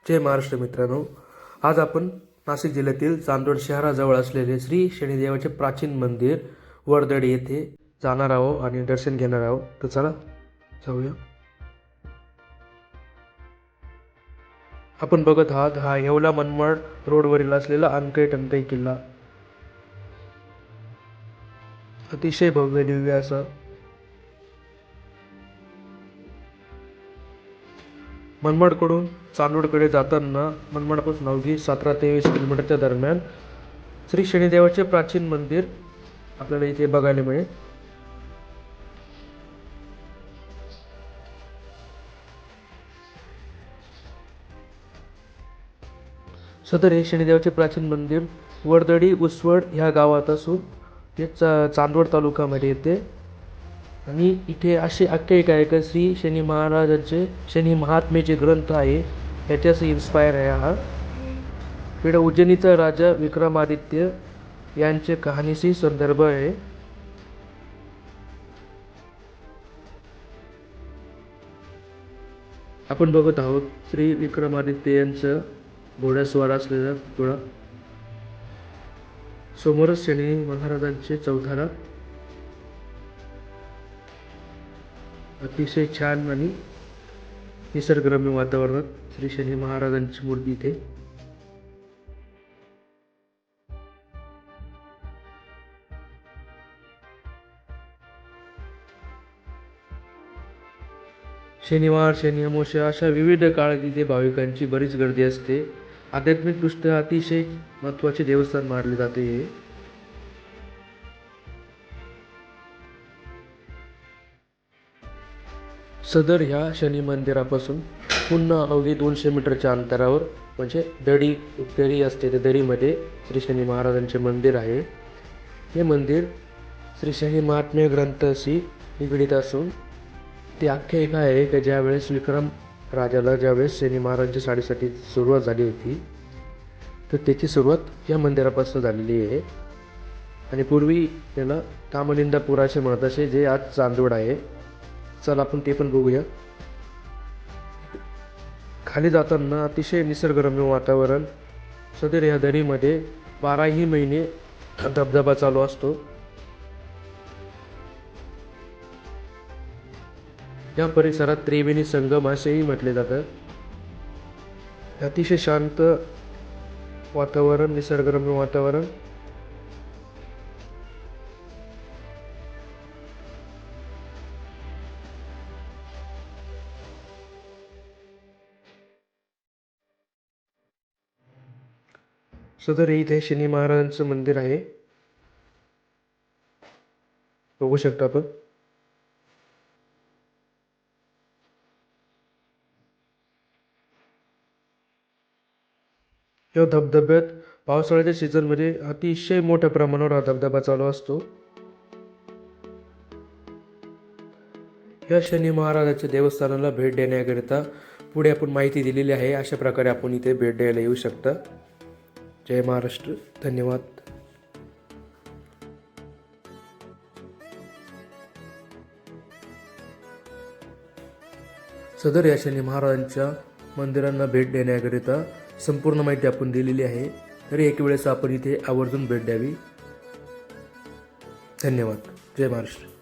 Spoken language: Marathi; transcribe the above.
जय महाराष्ट्र मित्रांनो, आज आपण नाशिक जिल्ह्यातील चांदवड शहराजवळ असलेले श्री शनिदेवाचे प्राचीन मंदिर वर्दडी येथे जाणार आहोत आणि दर्शन घेणार आहोत. तर चला जाऊया. आपण बघत आहात हा येवला मनमाड रोडवरील असलेला अनकई टंकई किल्ला. अतिशय भव्य दिव्य असा मनमाडकडून चांदवडकडे जाताना मनमाडपासून अवघी 17 ते 20 किलोमीटरच्या दरम्यान श्री शनिदेवाचे प्राचीन मंदिर आपल्याला इथे बघायला मिळेल. सदर हे शनिदेवाचे प्राचीन मंदिर वर्दडी उसवड ह्या गावात असून हे चांदवड तालुक्यामध्ये येते. आणि इथे असे आख्यायिका आहे का श्री शनी महाराजांचे शनी महात्मेचे ग्रंथ आहे, ह्याच्याशी इन्स्पायर आहे हा. पुढे उज्जैनीचा राजा विक्रमादित्य यांचे कहाणीशी संदर्भ आहे. आपण बघत आहोत श्री विक्रमादित्य यांचं घोड्यास्वार असलेला पुतळा. समोरच शनी महाराजांचे चौथरा. अतिशय छान आणि निसर्गरम्य वातावरणात श्री शनी महाराजांची मूर्ती इथे. शनिवार, शनी अमावस्या अशा विविध काळात इथे भाविकांची बरीच गर्दी असते. आध्यात्मिकदृष्ट्या अतिशय महत्त्वाचे देवस्थान मानले जाते हे. सदर ह्या शनी मंदिरापासून पुन्हा अवघी 200 मीटरच्या अंतरावर म्हणजे दरी असते, त्या दरीमध्ये श्री शनी महाराजांचे मंदिर आहे. हे मंदिर श्री शनी महात्म्य ग्रंथाशी निगडीत असून ती आख्यायिका आहे की ज्यावेळेस विक्रम राजाला ज्यावेळेस शनी महाराजांच्या साडेसाठी सुरुवात झाली होती, तर त्याची सुरुवात या मंदिरापासून झालेली आहे. आणि पूर्वी त्याला कामलिंदापूर असे म्हणत असे, जे आज चांदवड आहे. चला आपण ते पण बघूया. खाली जाताना अतिशय निसर्गरम्य वातावरण. सदर या दरीमध्ये 12ही महिने धबधबा चालू असतो. या परिसरात त्रिवेणी संगम असेही म्हटले जातं. अतिशय शांत वातावरण, निसर्गरम्य वातावरण. सदर इथे शनी महाराजांचं मंदिर आहे, बघू शकता आपण. या धबधब्यात पावसाळ्याच्या सीझनमध्ये अतिशय मोठ्या प्रमाणावर हा धबधबा चालू असतो. या शनी महाराजांच्या देवस्थानाला भेट देण्याकरिता पुढे आपण माहिती दिलेली आहे. अशा प्रकारे आपण इथे भेट द्यायला येऊ शकता. जय महाराष्ट्र. धन्यवाद. सदर या शनी महाराजांच्या मंदिरांना भेट देण्याकरिता संपूर्ण माहिती आपण दिलेली आहे. तरी एक वेळेस आपण इथे आवर्जून भेट द्यावी. धन्यवाद. जय महाराष्ट्र.